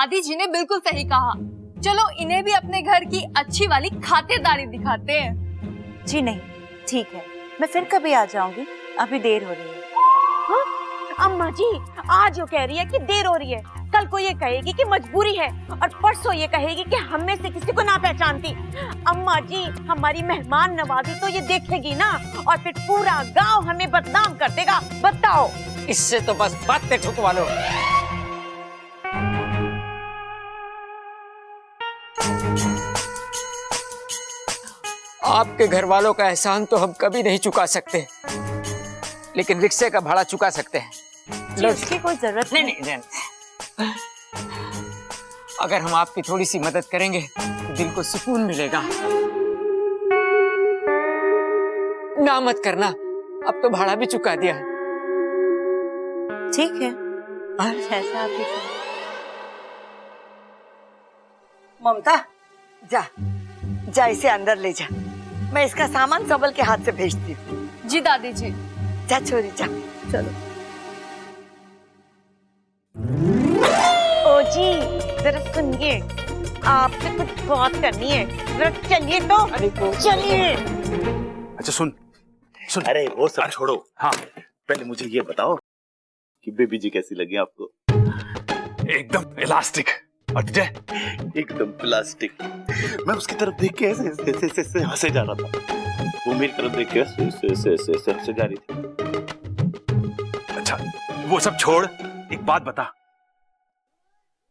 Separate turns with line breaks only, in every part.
दादी जी ने बिल्कुल सही कहा। चलो इन्हें भी अपने घर की अच्छी वाली खातिरदारी दिखाते हैं।
जी नहीं, ठीक है, मैं फिर कभी आ जाऊंगी, अभी देर हो रही है।
हाँ? अम्मा जी आज वो कह रही है कि देर हो रही है, कल को ये कहेगी कि मजबूरी है, और परसों ये कहेगी कि हम में से किसी को ना पहचानती। अम्मा जी हमारी मेहमान नवाजी तो ये देखेगी ना, और फिर पूरा गांव हमें बदनाम कर देगा। बताओ।
इससे तो बस बातें ठुकवा लो। आपके घर वालों का एहसान तो हम कभी नहीं चुका सकते, लेकिन रिक्शे का भाड़ा चुका सकते हैं।
उसकी कोई जरूरत
नहीं। अगर हम आपकी थोड़ी सी मदद करेंगे तो दिल को सुकून मिलेगा। ना मत करना, अब तो भाड़ा भी चुका दिया है।
ठीक है, ऐसा आप ही करें।
ममता जा इसे अंदर ले जा, मैं इसका सामान सबल के हाथ से भेजती हूँ।
जी दादी जी।
जा छोरी जा।
चलो।
ओ जी जरा सुनिए, आपसे कुछ बात करनी है, जरा चलिए तो चलिए।
अच्छा सुन।
अरे वो सब छोड़ो,
हाँ
पहले मुझे ये बताओ कि बेबी जी कैसी लगी आपको?
एकदम इलास्टिक। और तुझे?
एकदम प्लास्टिक। मैं उसकी तरफ देख के ऐसे हंसे जा रहा था, वो मेरी तरफ देख के ऐसे हंसे जा रही थी।
अच्छा वो सब छोड़, एक बात बता,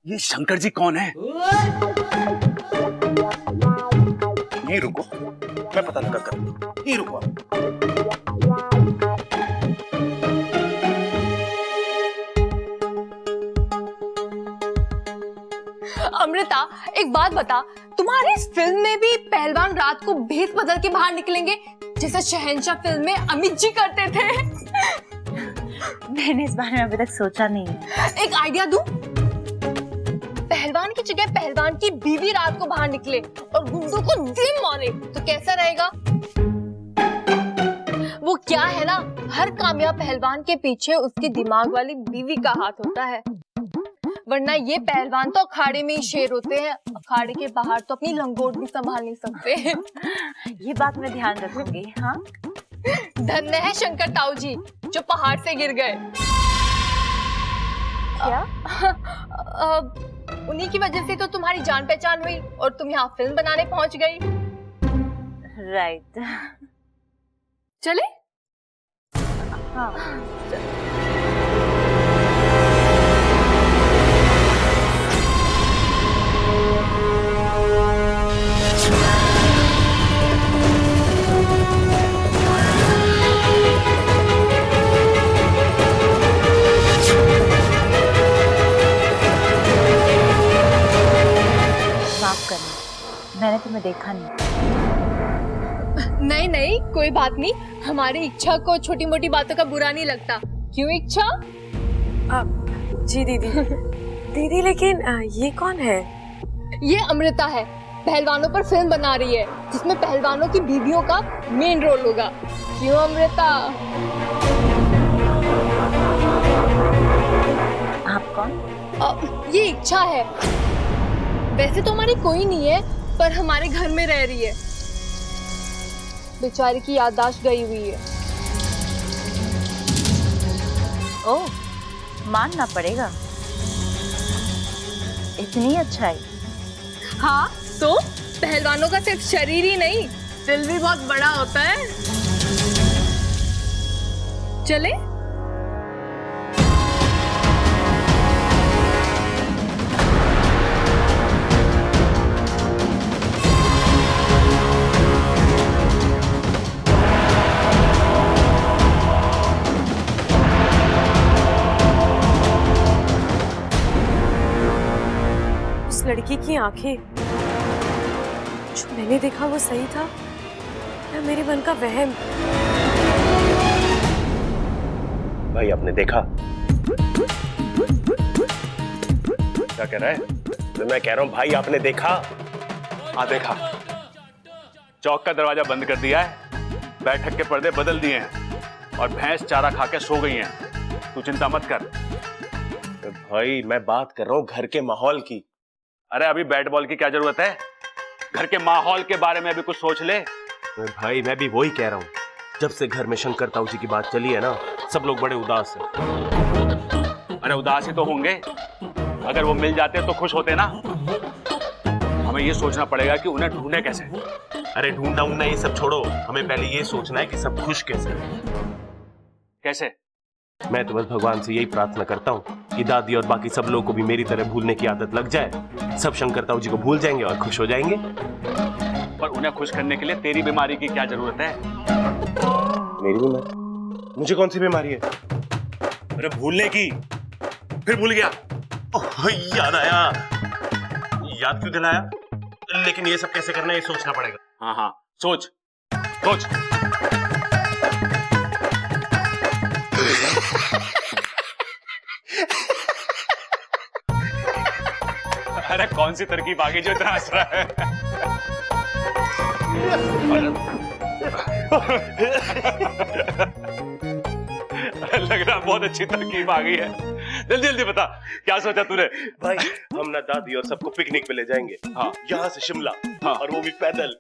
ये शंकर जी कौन है?
ये रुको, मैं पता लगा कर। ये रुको।
अमृता एक बात बता, तुम्हारी इस फिल्म में भी पहलवान रात को भेष बदल के बाहर निकलेंगे जैसे शहंशाह फिल्म में अमित जी करते थे?
मैंने इस बारे में अभी तक सोचा नहीं है।
एक आइडिया दूं? पहलवान की जगह पहलवान की बीवी रात को बाहर निकले और गुंडों को दिन मारे तो कैसा रहेगा? वो क्या है ना, हर कामयाब पहलवान के पीछे उसकी दिमाग वाली बीवी का हाथ होता है, वरना ये पहलवान तो अखाड़े में ही शेर होते हैं, अखाड़े के बाहर तो अपनी लंगोट भी संभाल नहीं सकते।
ये बात मैं ध्यान रखूंगी। हाँ,
धन्य है शंकर ताऊ जी जो पहाड़ से गिर गए।
क्या?
उन्हीं की वजह से तो तुम्हारी जान पहचान हुई और तुम यहाँ फिल्म बनाने पहुंच गई।
राइट।
चले?
हाँ। माफ करना, मैंने तुम्हें देखा नहीं।
नहीं कोई बात नहीं, हमारी इच्छा को छोटी मोटी बातों का बुरा नहीं लगता। क्यों इच्छा?
जी दीदी लेकिन ये कौन है?
ये अमृता है, पहलवानों पर फिल्म बना रही है जिसमें पहलवानों की बीवियों का मेन रोल होगा। क्यों अमृता?
आप कौन?
ये इच्छा है, वैसे तो हमारी कोई नहीं है पर हमारे घर में रह रही है, बेचारी की याददाश्त गई हुई है।
ओह, मानना पड़ेगा, इतनी अच्छाई।
हाँ तो पहलवानों का सिर्फ शरीर ही नहीं, दिल भी बहुत बड़ा होता है। चले?
लड़की की आंखें, जो मैंने देखा वो सही था या मेरे मन का वहम?
भाई आपने देखा? क्या कह रहा है? तो मैं कह रहा हूँ भाई आपने देखा?
हाँ देखा, चौक का दरवाजा बंद कर दिया है, बैठक के पर्दे बदल दिए हैं और भैंस चारा खा के सो गई हैं। तू चिंता मत कर।
भाई मैं बात कर रहा हूँ घर के माहौल की।
अरे अभी बैट बॉल की क्या जरूरत है? घर के माहौल के बारे में अभी कुछ सोच ले।
अरे भाई मैं भी वही कह रहा हूँ, जब से घर में शंकर ताऊ जी की बात चली है ना, सब लोग बड़े उदास हैं।
अरे उदास ही तो होंगे, अगर वो मिल जाते तो खुश होते ना। हमें ये सोचना पड़ेगा कि उन्हें ढूंढे कैसे।
अरे ढूंढना उन्हें ये सब छोड़ो, हमें पहले ये सोचना है कि सब खुश कैसे हैं।
कैसे?
मैं तो बस भगवान से यही प्रार्थना करता हूँ कि दादी और बाकी सब लोगों को भी मेरी तरह भूलने की आदत लग जाए, सब शंकर ताऊ जी को भूल जाएंगे और खुश हो जाएंगे।
पर उन्हें खुश करने के लिए तेरी बीमारी की क्या जरूरत है?
मेरी बीमारी? मुझे कौन सी बीमारी है? अरे भूलने की, फिर भूल गया। ओह, याद आया। याद क्यों दिलाया? लेकिन ये सब कैसे करना है, ये सोचना पड़ेगा।
हाँ हाँ, सोच सोच। अरे कौन सी तरकीब आ गई जो इतना हंस रहा है? लग रहा बहुत अच्छी तरकीब आ गई है। जल्दी जल्दी बता, क्या सोचा तूने?
भाई हम ना दादी और सबको पिकनिक पे ले जाएंगे।
हाँ।
यहाँ से शिमला।
हाँ।
और वो भी पैदल।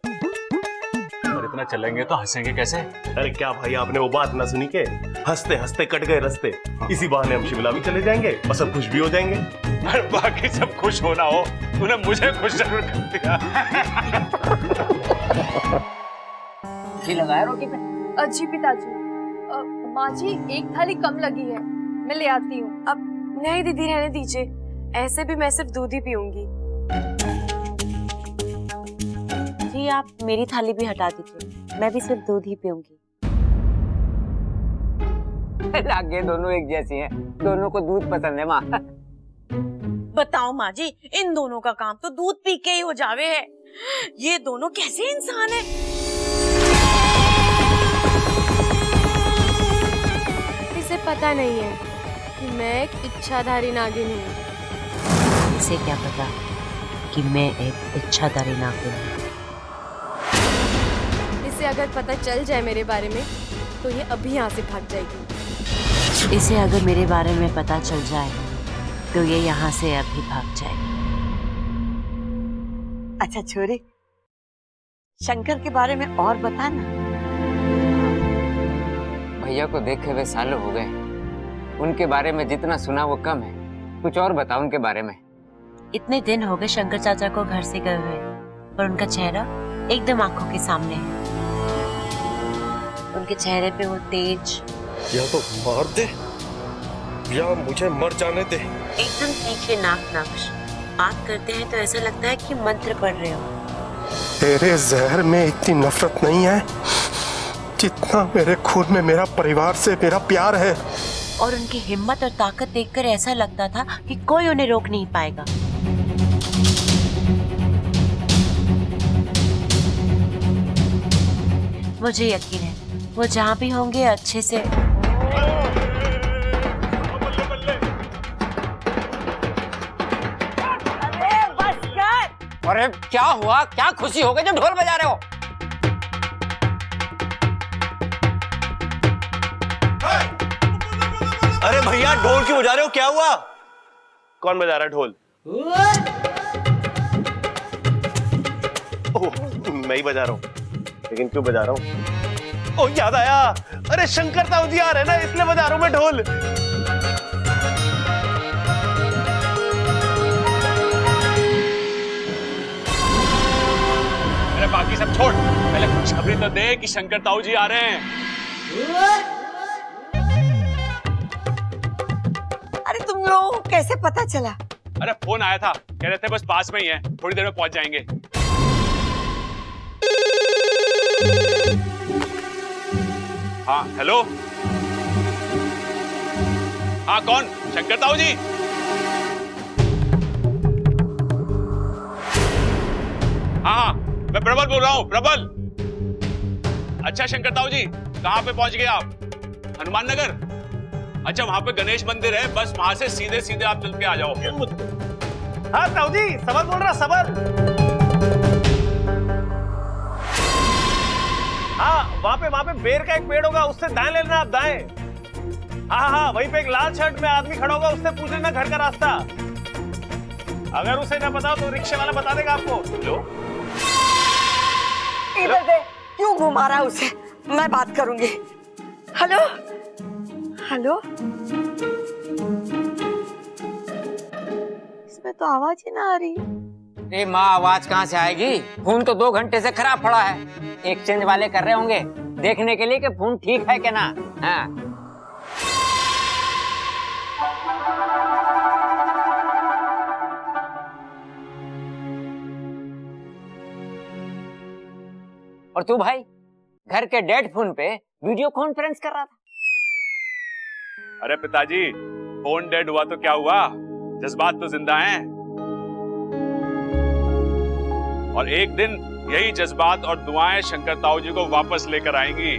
और इतना चलेंगे तो हंसेंगे कैसे?
अरे क्या भाई, आपने वो बात ना सुनी के हंसते हंसते कट गए रास्ते। इसी बहाने हम शिमला भी चले जाएंगे और सब खुश भी हो जाएंगे।
और बाकी सब खुश होना हो, तूने मुझे खुश जरूर कर दिया।
जी लगाया रोटी पे?
जी पिताजी, माँ जी एक थाली कम लगी है, मैं ले आती हूँ।
अब नहीं दीदी, रहने दीजिए, ऐसे भी मैं सिर्फ दूध ही पीऊंगी।
जी आप मेरी थाली भी हटा दीजिए, मैं भी सिर्फ दूध ही पीऊंगी।
लागे दोनों एक जैसी हैं, दोनों को दूध पसंद है माँ।
बताओ माँ जी, इन दोनों का काम तो दूध पी के ही हो जावे है। ये दोनों कैसे इंसान है?
इसे पता नहीं है कि मैं एक इच्छाधारी नागिन हूँ।
इसे क्या पता कि मैं एक इच्छाधारी नागिन हूँ।
इसे अगर पता चल जाए मेरे बारे में तो ये अभी यहाँ से भाग जाएगी।
इसे अगर मेरे बारे में पता चल जाए तो ये यहाँ से अभी भाग जाएगी।
अच्छा छोरी, शंकर के बारे में और बता ना।
भैया को देखे हुए सालों हो गए, उनके बारे में जितना सुना वो कम है। कुछ और बताओ उनके बारे में।
इतने दिन हो गए शंकर चाचा को घर से गए हुए, पर उनका चेहरा एकदम आंखों के सामने है। उनके चेहरे पे वो तेज,
या तो मार दे या मुझे मर जाने दे।
एकदम तीखे नाक नक्श, बात करते हैं तो ऐसा लगता है कि मंत्र पढ़ रहे हो।
तेरे जहर में इतनी नफरत नहीं है जितना मेरे खून में मेरा परिवार से मेरा प्यार है।
और उनकी हिम्मत और ताकत देखकर ऐसा लगता था कि कोई उन्हें रोक नहीं पाएगा। मुझे यकीन है वो जहाँ भी होंगे अच्छे से।
अरे बस कर।
अरे क्या हुआ? क्या खुशी हो गई जो ढोल बजा रहे हो?
अरे भैया ढोल क्यों बजा रहे हो? क्या हुआ? कौन बजा रहा है ढोल? ओह, मैं ही बजा रहा हूँ। लेकिन क्यों बजा रहा हूँ? ओह याद आया, अरे शंकर ताऊ जी आ रहे हैं ना, इसलिए बजा रहा हूँ मैं ढोल।
अरे बाकी सब छोड़, पहले खुशखबरी तो दे कि शंकर ताऊ जी आ रहे हैं।
अरे तुम लोगों को कैसे पता चला?
अरे फोन आया था, कह रहे थे बस पास में ही है, थोड़ी देर में पहुंच जाएंगे। हाँ हेलो, हाँ कौन? शंकर ताऊ जी? हाँ हाँ मैं प्रबल बोल रहा हूँ, प्रबल। अच्छा शंकर ताऊ जी, कहाँ पे पहुंच गए आप? हनुमान नगर? अच्छा वहां पे गणेश मंदिर है, बस वहां से सीधे सीधे आप चल के आ जाओ।
हाँ ताऊ जी, सबर बोल रहा, सबर। हाँ वहां पे बेर का एक पेड़ होगा, उससे दाएं लेना आप, दाएं। हाँ हाँ, वहीं पे एक लाल शर्ट में आदमी खड़ा होगा, उससे पूछ लेना घर का रास्ता। अगर उसे ना पता हो तो रिक्शे वाला बता देगा आपको। लो
इधर दे, क्यों घुमा रहा है उसे? मैं बात करूंगी। हेलो हेलो, इसमें तो आवाज ही ना आ रही।
अरे माँ, आवाज कहाँ से आएगी? फोन तो 2 घंटे से खराब पड़ा है। एक्सचेंज वाले कर रहे होंगे देखने के लिए कि फोन ठीक है क्या ना। हाँ। और तू भाई घर के डेड फोन पे वीडियो कॉन्फ्रेंस कर रहा था।
अरे पिताजी, फोन डेड हुआ तो क्या हुआ, जज्बात तो जिंदा हैं। और एक दिन यही जज्बात और दुआएं शंकर ताऊ जी को वापस लेकर आएंगी।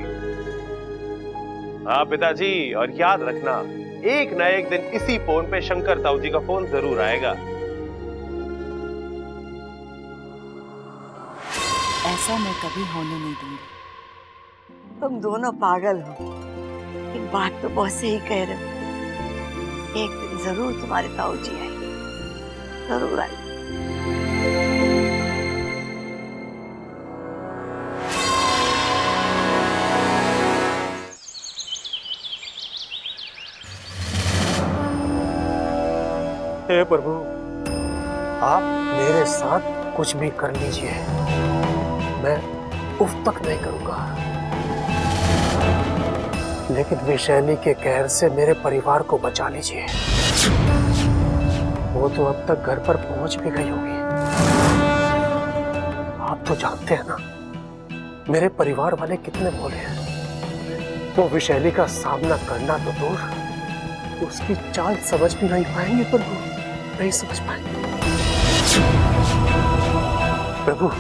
हाँ पिताजी, और याद रखना, एक न एक दिन इसी फोन पे शंकर ताऊ जी का फोन जरूर आएगा।
ऐसा मैं कभी होने नहीं दूंगी।
तुम दोनों पागल हो, एक बात तो बहुत सही कह रहे हो। एक दिन जरूर तुम्हारे ताऊ जी आएंगे, जरूर आएंगे।
हे प्रभु, आप मेरे साथ कुछ भी कर लीजिए, मैं उफ तक नहीं करूंगा, लेकिन विषैली के कहर से मेरे परिवार को बचा लीजिए। वो तो अब तक घर पर पहुंच भी गई होगी। आप तो जानते हैं ना मेरे परिवार वाले कितने भोले हैं। वो विषैली का सामना करना तो दूर, उसकी चाल समझ भी नहीं पाएंगे। प्रभु, नहीं समझ पाएंगे। प्रभु,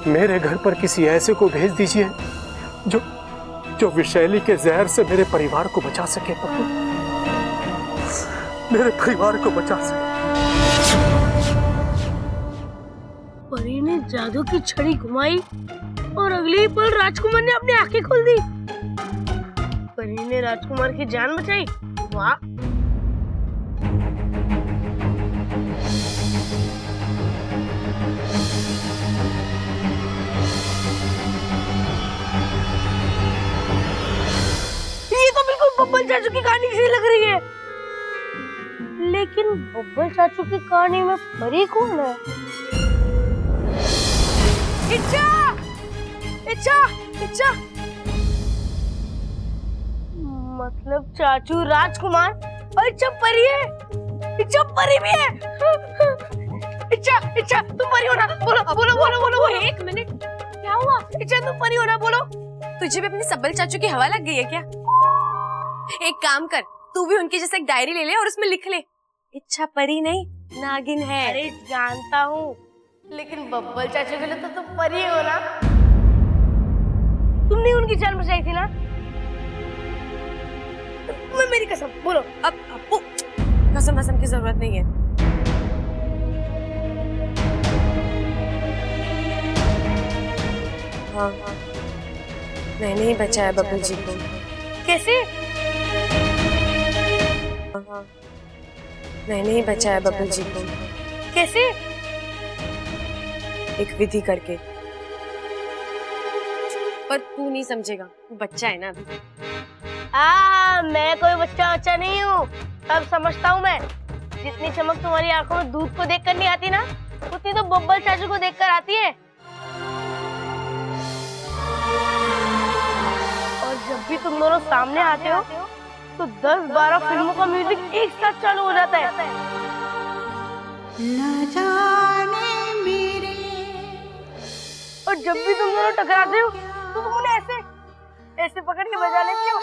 मेरे घर पर किसी ऐसे को भेज दीजिए जो विषैली के जहर से मेरे परिवार को बचा सके। प्रभु, मेरे परिवार को बचा सके।
परी ने जादू की छड़ी घुमाई और अगले ही पल राजकुमार ने अपनी आंखें खोल दी। परी ने राजकुमार की जान बचाई। वाह! ये तो बिल्कुल बब्बल चाचू की कहानी सी लग रही है। लेकिन बब्बल चाचू की कहानी में परी कौन है? इच्छा! इच्छा! इच्छा! मतलब चाचू राजकुमार और इच्छा परी है। इच्छा परी भी है। इच्छा, इच्छा तुम परी हो ना? बोलो बोलो बोलो बोलो। एक मिनट, क्या हुआ? इच्छा तुम परी हो ना? बोलो।
तुझे भी अपने सब्बल चाचू की हवा लग गई है क्या? एक काम कर, तू भी उनकी जैसे एक डायरी ले ले और उसमें लिख ले, इच्छा परी नहीं नागिन है।
अरे जानता हूँ, लेकिन बब्बल चाचू के लिए तो तुम परी हो ना? तुमने उनकी जान बचाई थी ना? तुम्हें मेरी कसम, बोलो।
अब कसम वसम की जरूरत नहीं है। हाँ, मैंने ही बचाया बब्बल जी को।
कैसे?
हाँ, मैंने ही बचाया बब्बल जी को।
कैसे?
एक विधि करके। पर तू नहीं समझेगा, तू बच्चा है ना अभी।
मैं कोई बच्चा नहीं हूँ, सब समझता हूँ मैं। जितनी चमक तुम्हारी आंखों में दूध को देखकर नहीं आती ना, उतनी तो बब्बल चाचू को देखकर आती है। और जब भी तुम दोनों सामने आते हो तो 10-12 फिल्मों का म्यूजिक एक साथ चालू हो जाता है।
न जाने मेरे।
और जब भी तुम दोनों टकराते हो तो तुम उन्हें ऐसे पकड़ के बजा लेती हो।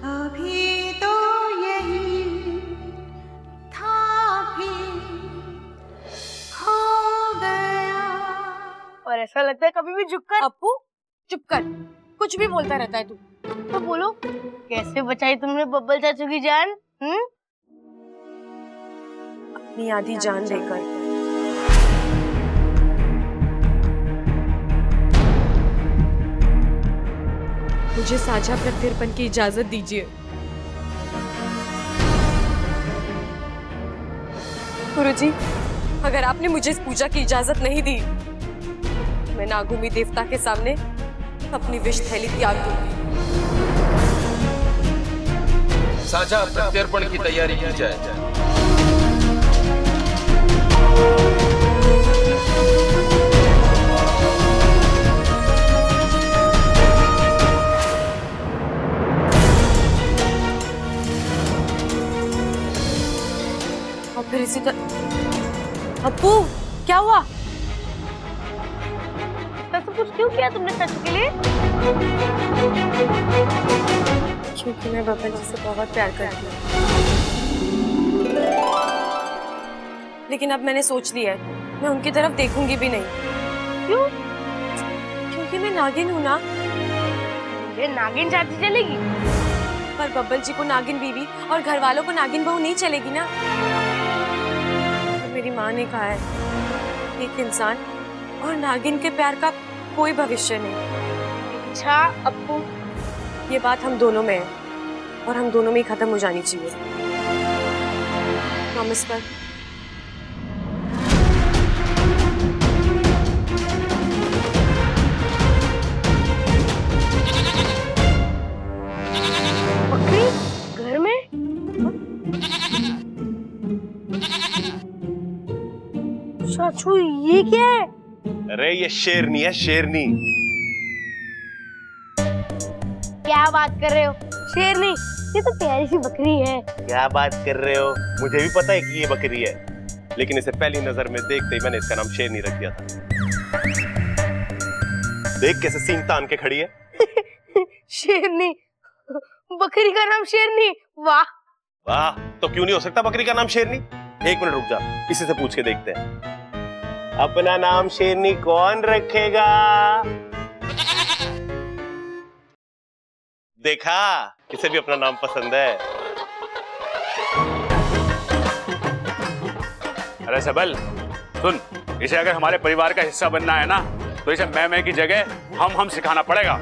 अभी तो यही था, भी खो गया।
और ऐसा लगता है कभी भी झुककर।
अपू चुप कर, कुछ भी बोलता रहता है तू।
तो बोलो, कैसे बचाई तुमने बब्बल चाचू की जान?
अपनी आधी जान देकर। मुझे साझा प्रत्यर्पण की इजाजत दीजिए। गुरुजी, अगर आपने मुझे इस पूजा की इजाजत नहीं दी, मैं नागुमी देवता के सामने अपनी विष थैली त्याग दूंगी।
साझा प्रत्यर्पण की तैयारी की जाए।
और फिर इसी तरह अप्पू, क्या हुआ?
ऐसा सब कुछ क्यों किया तुमने चाचू के लिए?
क्योंकि मैं बब्बन जी से बहुत प्यार करती हूँ। लेकिन अब मैंने सोच लिया है, मैं उनकी तरफ देखूंगी भी नहीं।
क्यों?
क्योंकि मैं नागिन हूँ ना।
ये नागिन चाची चलेगी?
पर बब्बल जी को नागिन बीवी और घर वालों को नागिन बहू नहीं चलेगी ना। मेरी माँ ने कहा है, एक इंसान और नागिन के प्यार का कोई भविष्य नहीं।
अच्छा अप्पू,
ये बात हम दोनों में है और हम दोनों में ही खत्म हो जानी चाहिए। प्रॉमिस कर।
बकरी घर में? चाचू ये क्या है?
अरे ये शेरनी है, शेरनी।
क्या बात कर रहे हो? शेरनी, ये तो प्यारी सी बकरी है।
क्या बात कर रहे हो? मुझे भी पता है कि ये बकरी है, लेकिन इसे पहली नजर में देखते ही मैंने इसका नाम शेरनी रख दिया था। देख कैसे सींग तान के खड़ी है।
शेरनी, बकरी का नाम शेरनी, वाह।
वाह, तो क्यों नहीं हो सकता बकरी का नाम शेरनी? एक मिनट रुक जा, इसी से पूछ के देखते हैं। अपना नाम शेरनी कौन रखेगा? देखा, इसे भी अपना नाम पसंद है।
अरे सबल, सुन, इसे अगर हमारे परिवार का हिस्सा बनना है ना, तो इसे मैं की जगह हम सिखाना पड़ेगा।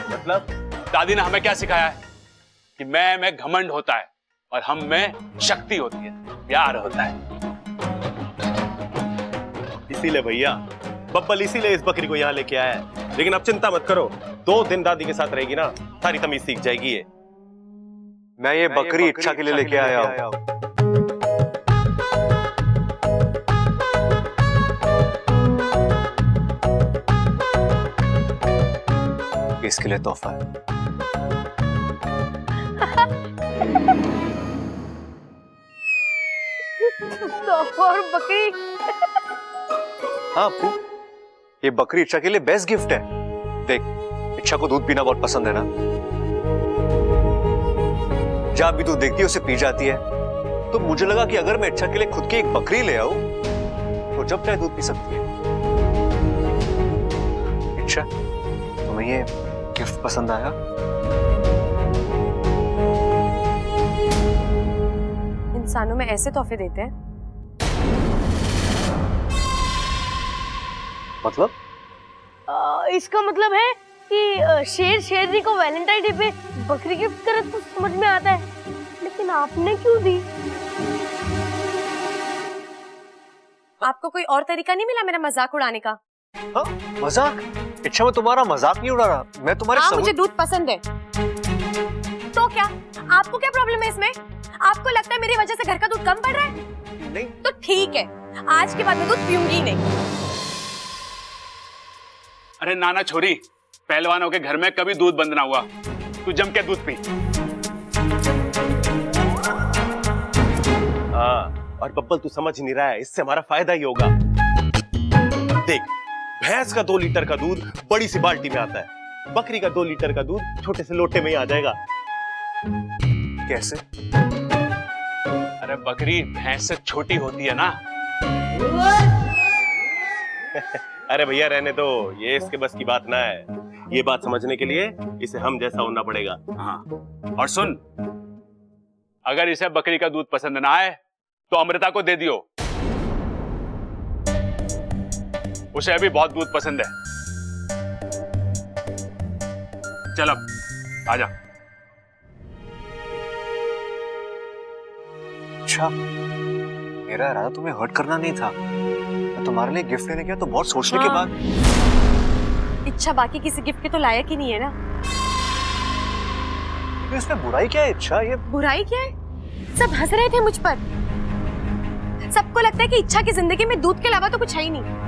मतलब?
दादी ने हमें क्या सिखाया है कि मैं घमंड होता है और हम में शक्ति होती है, प्यार होता है।
इसीलिए भैया, बब्बल इसीलिए इस बकरी को यहाँ लेके आया है। लेकिन अब चिंता मत करो, 2 दिन दादी के साथ रहेगी ना, सारी तमीज सीख जाएगी ये।
मैं ये बकरी इच्छा के लिए लेके आया हूँ। इसके लिए तोहफा है।
और बकरी।
हाँ अप्पू, ये बकरी इच्छा के लिए बेस्ट गिफ्ट है। देख, इच्छा को दूध पीना बहुत पसंद है ना। जब भी तू देखती है उसे पी जाती है, तो मुझे लगा कि अगर मैं इच्छा के लिए खुद की एक बकरी ले आऊं, तो जब चाहे दूध पी सकती है। इच्छा, तुम्हें ये गिफ्ट पसंद आया?
इंसानों में ऐसे तोहफे देते हैं?
मतलब?
इसका मतलब है कि शेर शेरनी को वैलेंटाइन डे पे बकरी गिफ्ट करे तो समझ में आता है, लेकिन आपने क्यों दी?
आपको कोई और तरीका नहीं मिला मेरा मजाक उड़ाने का?
हाँ, मजाक? इच्छा, मैं तुम्हारा मजाक नहीं उड़ा रहा, मैं तुम्हारे
हाँ, मुझे दूध पसंद है। तो क्या? आपको क्या प्रॉब्लम है इसमें? आपको लगता है मेरी वजह से घर का दूध कम पड़ रहा है?
नहीं।
तो ठीक है, आज के बाद मैं दूध पीऊंगी ही नहीं।
अरे नाना छोरी, पहलवानों के घर में कभी दूध बंद ना हुआ। तू जम के दूध पी।
हाँ, और बब्बल तू समझ नहीं रहा है, इससे हमारा फायदा ही होगा। देख, भैंस का 2 लीटर का दूध बड़ी सी बाल्टी में आता है, बकरी का 2 लीटर का दूध छोटे से लोटे में ही आ जाएगा।
कैसे?
अरे बकरी भैंस से छोटी होती है ना।
अरे भैया रहने दो, ये इसके बस की बात ना है। ये बात समझने के लिए इसे हम जैसा होना पड़ेगा।
हाँ, और सुन, अगर इसे बकरी का दूध पसंद ना आए तो अमृता को दे दियो, उसे अभी बहुत दूध पसंद है। चल अब आजा।
अच्छा, मेरा इरादा तुम्हें हर्ट करना नहीं था। मैं तुम्हारे लिए गिफ्ट लेने गया तो बहुत सोचने के बाद।
इच्छा बाकी किसी गिफ्ट के तो लायक ही नहीं है ना।
लेकिन इसमें बुराई क्या है इच्छा? ये
बुराई क्या है? सब हंस रहे थे मुझ पर। सबको लगता है कि इच्छा की जिंदगी में दूध के अलावा तो कुछ है ही नहीं।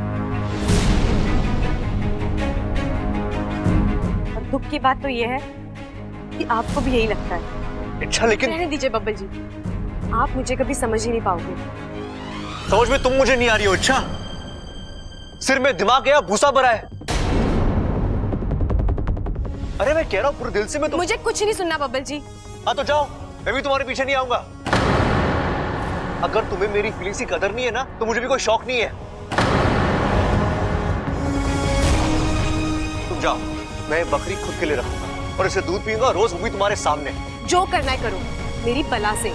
और दुख की बात तो ये है कि आपको भी यही लगता है।
इच्छा, लेकिन
रहने दीजिए बब्बल जी, आप मुझे कभी समझ ही नहीं पाओगे।
समझ में तुम मुझे नहीं आ रही हो इच्छा। सिर में दिमाग गया, भूसा भरा है। अरे मैं कह रहा हूं पूरे दिल से, मैं
मुझे कुछ नहीं सुनना बब्बल जी।
हाँ तो जाओ, मैं भी तुम्हारे पीछे नहीं आऊंगा। अगर तुम्हें मेरी फीलिंग्स की कदर नहीं है ना, तो मुझे भी कोई शौक नहीं है। तुम जाओ, मैं बकरी खुद के लिए रखूंगा और इसे दूध पीऊंगा रोज, वो भी तुम्हारे सामने।
जो करना है करो, मेरी बला से।